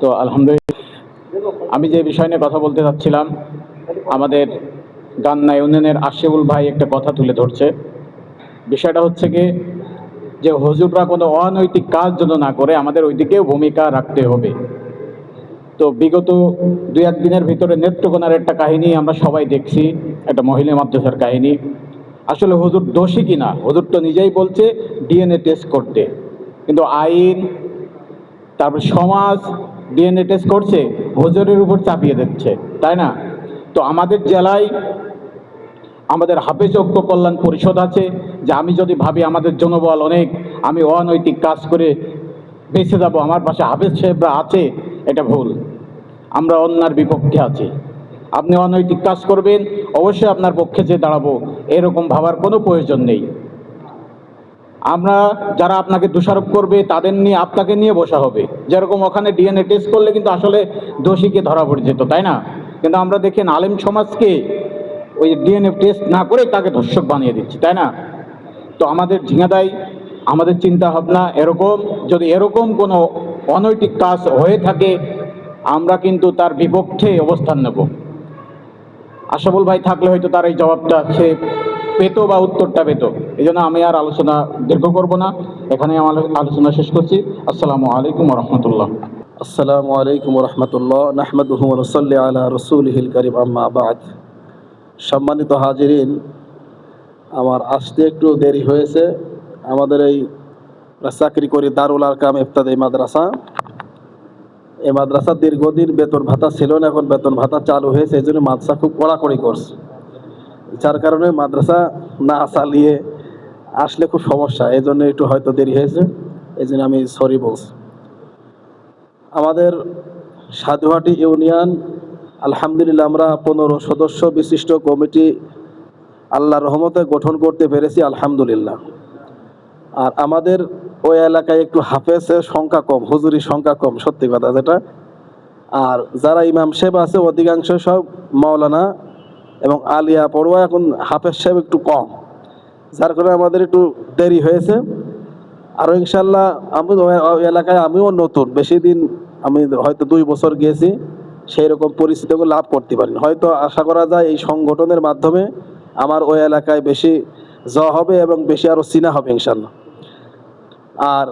তো আলহামদুলিল্লাহ, আমি যে বিষয় নিয়ে কথা বলতে চাচ্ছিলাম, আমাদের গান্না ইউনিয়নের আশিউল ভাই একটা কথা তুলে ধরছে। বিষয়টা হচ্ছে কি, যে হুজুররা কোনো অনৈতিক কাজ যেন না করে, আমাদের ওই দিকেও ভূমিকা রাখতে হবে। তো বিগত 2-1 দিনের ভিতরে নেত্রকোনার একটা কাহিনী আমরা সবাই দেখছি, একটা মহিলা মাদ্রাসার কাহিনী। আসলে হুজুর দোষী কিনা, হুজুর তো নিজেই বলছে ডিএনএ টেস্ট করতে, কিন্তু আইন, তারপর সমাজ ডিএনএ টেস্ট করছে, হুজুরের উপর চাপিয়ে দিচ্ছে, তাই না? তো আমাদের জেলায় আমাদের হাফেজ ঐক্য কল্যাণ পরিষদ আছে, যে আমি যদি ভাবি আমাদের জনবল অনেক, আমি অনৈতিক কাজ করে বেঁচে যাব, আমার পাশে হাফেজ সাহেবরা আছে, এটা ভুল। আমরা অন্যার বিপক্ষে আছি। আপনি অনৈতিক কাজ করবেন, অবশ্যই আপনার পক্ষে যে দাঁড়াবো, এরকম ভাবার কোনো প্রয়োজন নেই। আমরা যারা আপনাকে দোষারোপ করবে তাদের নিয়ে আপনাকে নিয়ে বসা হবে। যেরকম ওখানে ডিএনএ টেস্ট করলে কিন্তু আসলে দোষীকে ধরা পড়ে যেত, তাই না? কিন্তু আমরা দেখেন আলেম সমাজকে ওই ডিএনএ টেস্ট না করে তাকে ধর্ষক বানিয়ে দিচ্ছি, তাই না? তো আমাদের ঝিঙাদাই, আমাদের চিন্তা ভাবনা এরকম, যদি এরকম কোনো অনৈতিক কাজ হয়ে থাকে, আমরা কিন্তু তার বিপক্ষে অবস্থান নেব। আশাফুল ভাই থাকলে হয়তো তার এই জবাবটা সে পেত বা উত্তরটা পেত। এই জন্য আমি আর আলোচনা দীর্ঘ করব না, এখানে আমার আলোচনা শেষ করছি। আসসালামু আলাইকুম রহমতুল্লাহ। আসসালামু আলাইকুম রহমতুল্লাহ। নাহমাদুহু ওয়া নুসাল্লি আলা রাসূলিহিল কারীম, আম্মা বা'দ। সম্মানিত হাজিরিন, আমার আসতে একটু দেরি হয়েছে। আমাদের এই চাকরি করি দারুল আরকাম ইবতাদায়ী মাদ্রাসা। এই মাদ্রাসা দীর্ঘদিন বেতন ভাতা ছিল না, এখন বেতন ভাতা চালু হয়েছে, এই জন্য মাদ্রাসা খুব কড়াকড়ি করছে। যার কারণে মাদ্রাসা না চালিয়ে আসলে খুব সমস্যা, এই জন্য একটু হয়তো দেরি হয়েছে, এই জন্য আমি সরি বলছি। আমাদের সাধুহাটি ইউনিয়ন, আলহামদুলিল্লাহ, আমরা 15 সদস্য বিশিষ্ট কমিটি আল্লাহর রহমতে গঠন করতে পেরেছি, আলহামদুলিল্লাহ। আর আমাদের ওই এলাকায় একটু হাফেজের সংখ্যা কম, হুজুরির সংখ্যা কম, সত্যি কথা যেটা। আর যারা ইমাম সাহেব আছে অধিকাংশ সব মাওলানা এবং আলিয়া পড়ুয়া, এখন হাফেজ সাহেব একটু কম, যার কারণে আমাদের একটু দেরি হয়েছে। আরও ইনশাল্লাহ আমি ওই এলাকায় আমিও নতুন, বেশি দিন, আমি হয়তো 2 বছর গিয়েছি, সেই রকম পরিস্থিতিকে লাভ করতে পারিনি। হয়তো আশা করা যায় এই সংগঠনের মাধ্যমে আমার ওই এলাকায় বেশি হবে এবং বেশি আরও চিনা হবে ইনশাল্লাহ। আর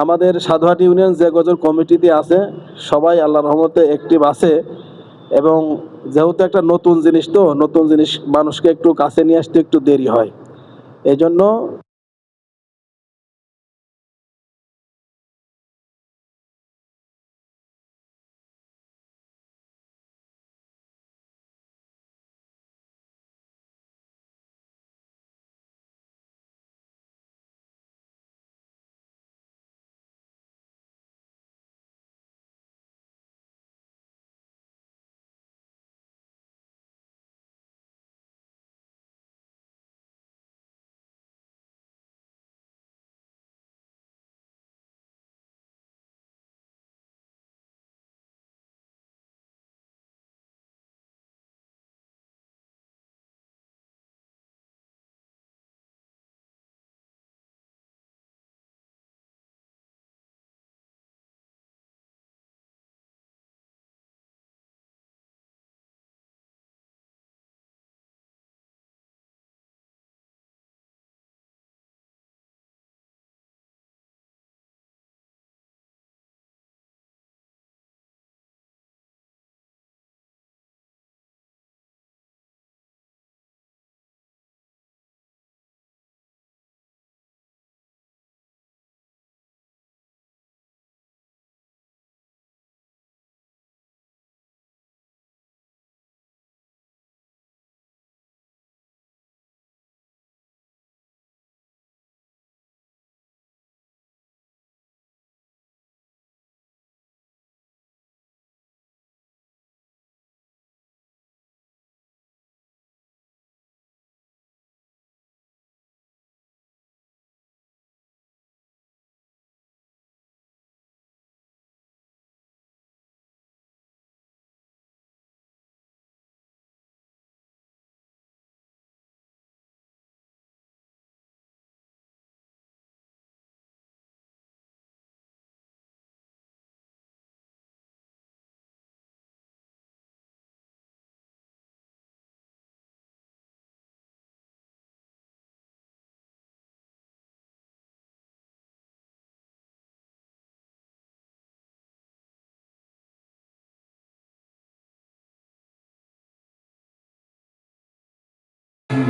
আমাদের সাধুহাটি ইউনিয়ন যে গজর কমিটিতে আছে, সবাই আল্লাহর রহমতে অ্যাক্টিভ আছে। এবং যেহেতু একটা নতুন জিনিস, তো নতুন জিনিস মানুষকে একটু কাছে নিয়ে আসতে একটু দেরি হয়, এই জন্য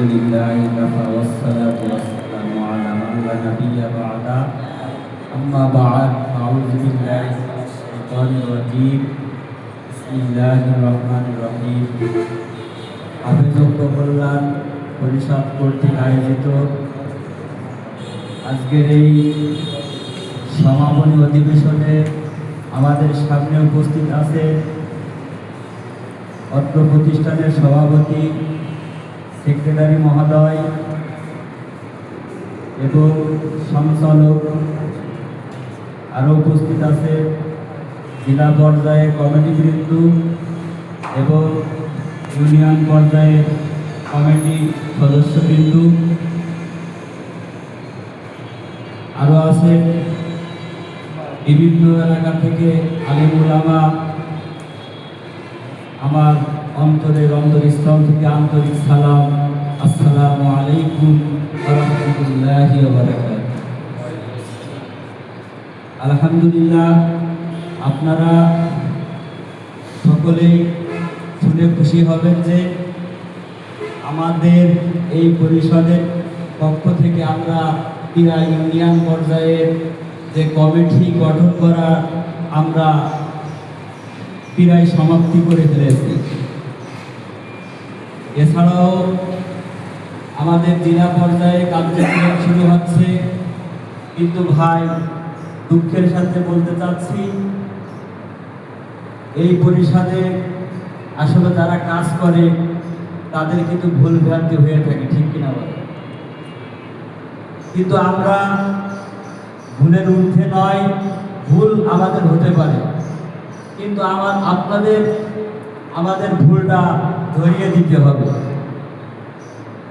لله كفى والصلاة والسلام على من لا نبي بعده أما بعد أعوذ بالله من الشيطان الرجيم بسم الله الرحمن الرحيم হাফেজত্ব কল্যাণ পরিষদ কর্তৃক আয়োজিত আজকের এই সমাপনী অধিবেশনে আমাদের সামনে উপস্থিত আছে অত্র প্রতিষ্ঠানের সভাপতি, সেক্রেটারি মহোদয় এবং সঞ্চালক, আরও উপস্থিত আছে জেলা পর্যায়ে কমিটিবৃন্দ এবং ইউনিয়ন পর্যায়ের কমিটি সদস্যবৃন্দ, আরও আছে বিভিন্ন এলাকা থেকে আলেম ওলামা। আমার অন্তরস্থল থেকে আন্তরিক সালাম, আসসালামু আলাইকুম ওয়া রাহমাতুল্লাহি ওয়া বারাকাতুহু। আলহামদুলিল্লাহ, আপনারা সকলেই শুনে খুশি হবেন যে আমাদের এই পরিষদের পক্ষ থেকে আমরা প্রায় ইউনিয়ন পর্যায়ের যে কমিটি গঠন করা আমরা প্রায় সমাপ্তি করে ফেলেছি। এছাড়াও আমাদের জেলা পর্যায়ে কার্যক্রম শুরু হচ্ছে, কিন্তু ভাই দুঃখের সাথে বলতে চাচ্ছি এই পরিষদে আসলে যারা কাজ করে তাদের কিন্তু ভুল ভ্রান্তি হয়ে থাকে, ঠিক কিনা বলে? কিন্তু আমরা ভুলের ঊর্ধ্বে নয়, ভুল আমাদের হতে পারে, কিন্তু আমাদের ভুলটা ধরিয়ে দিতে হবে।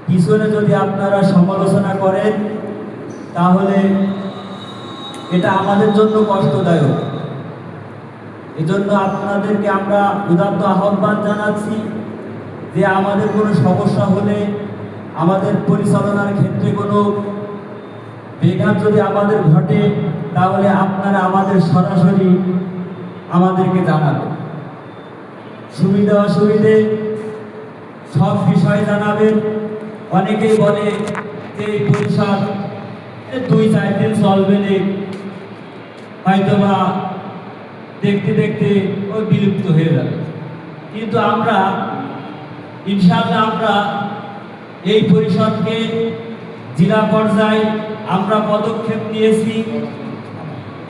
পিছনে যদি আপনারা সমালোচনা করেন তাহলে এটা আমাদের জন্য কষ্টদায়ক। এজন্য আপনাদেরকে আমরা উদাত্ত আহ্বান জানাচ্ছি যে আমাদের কোনো সমস্যা হলে, আমাদের পরিচালনার ক্ষেত্রে কোনো ব্যাঘাত যদি আমাদের ঘটে, তাহলে আপনারা আমাদের সরাসরি আমাদেরকে জানাবেন। সুবিধা অসুবিধে সব বিষয় জানাবেন। অনেকেই বলে যে এই পরিষদ 2-4 দিন চলবে না, হয়তোবা দেখতে দেখতে ওই বিলুপ্ত হয়ে যাবে। কিন্তু আমরা ইনশাআল্লাহ আমরা এই পরিষদকে জেলা পর্যায়ে আমরা পদক্ষেপ নিয়েছি।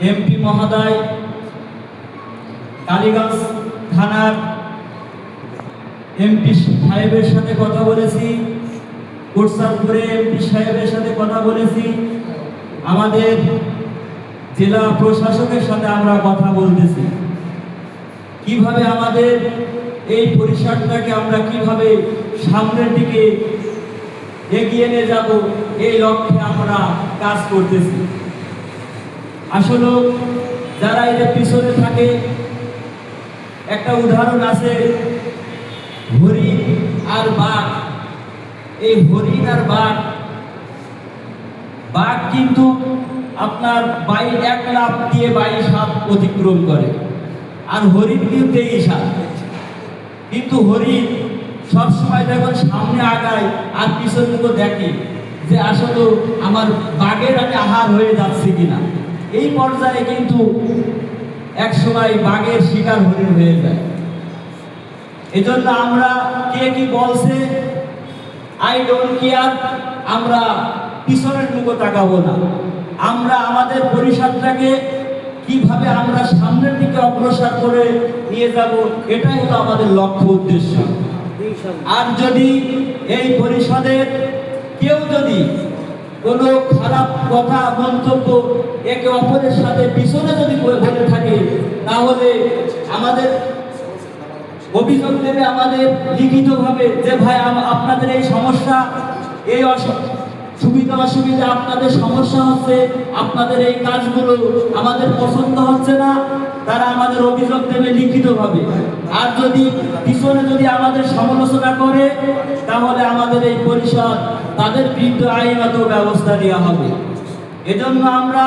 এমপি মহোদয়, কালীগঞ্জ থানার এমপি সাহেবের সাথে কথা বলেছি, কোটসাদপুরে এমপি সাহেবের সাথে কথা বলেছি, আমাদের জেলা প্রশাসকের সাথে আমরা কথা বলতেছি কিভাবে আমাদের এই পরিষদটাকে আমরা কিভাবে সামনের দিকে এগিয়ে নিয়ে যাব, এই লক্ষ্যে আমরা কাজ করতেছি। আসলে যারা এর পিছনে থাকে, একটা উদাহরণ আছে হরিণ আর বাঘ। এই হরিণ আর বাঘ কিন্তু আপনার 1 লাফ দিয়ে 22 হাত অতিক্রম করে, আর হরিণ কিন্তু 23 হাত। কিন্তু হরিণ সবসময় যখন সামনে আগায় আর পিছন দিকে দেখে যে আসলে আমার বাঘের আমি আহার হয়ে যাচ্ছে কিনা, এই পর্যায়ে কিন্তু এক সময় বাঘের শিকার হরিণ হয়ে যায়। এজন্য আমরা কে কি বলছে আই ডোন্ট কেয়ার, আমরা পিছনের দিকে তাকাবো না। আমরা আমাদের পরিষদটাকে কিভাবে আমরা সামনের দিকে অগ্রসর করে নিয়ে যাব, এটাই হলো আমাদের লক্ষ্য উদ্দেশ্য। আর যদি এই পরিষদের কেউ যদি কোনো খারাপ কথা মন্তব্য একে অপরের সাথে পিছনে যদি বলে থাকে, তাহলে আমাদের অভিযোগ দেবে আমাদের লিখিতভাবে যে ভাই আপনাদের এই সমস্যা, এই সুবিধা অসুবিধা, আপনাদের সমস্যা হচ্ছে, আপনাদের এই কাজগুলো আমাদের পছন্দ হচ্ছে না, তারা আমাদের অভিযোগ দেবে লিখিতভাবে। আর যদি পিছনে যদি আমাদের সমালোচনা করে, তাহলে আমাদের এই পরিষদ তাদের বিরুদ্ধে আইনত ব্যবস্থা নেওয়া হবে। এজন্য আমরা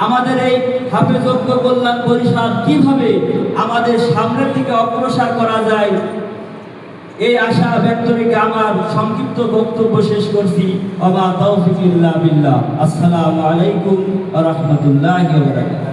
আমাদের এই হাফেজত্ব কল্যাণ পরিষদ কিভাবে আমাদের সামনের দিকে অগ্রসর করা যায়, এই আশা ব্যক্ত রেখে আমার সংক্ষিপ্ত বক্তব্য শেষ করছি। ওয়া মা তাওফিক ইল্লা বিল্লাহ। আসসালামু আলাইকুম ওয়া রাহমাতুল্লাহি ওয়া বারাকাতুহু।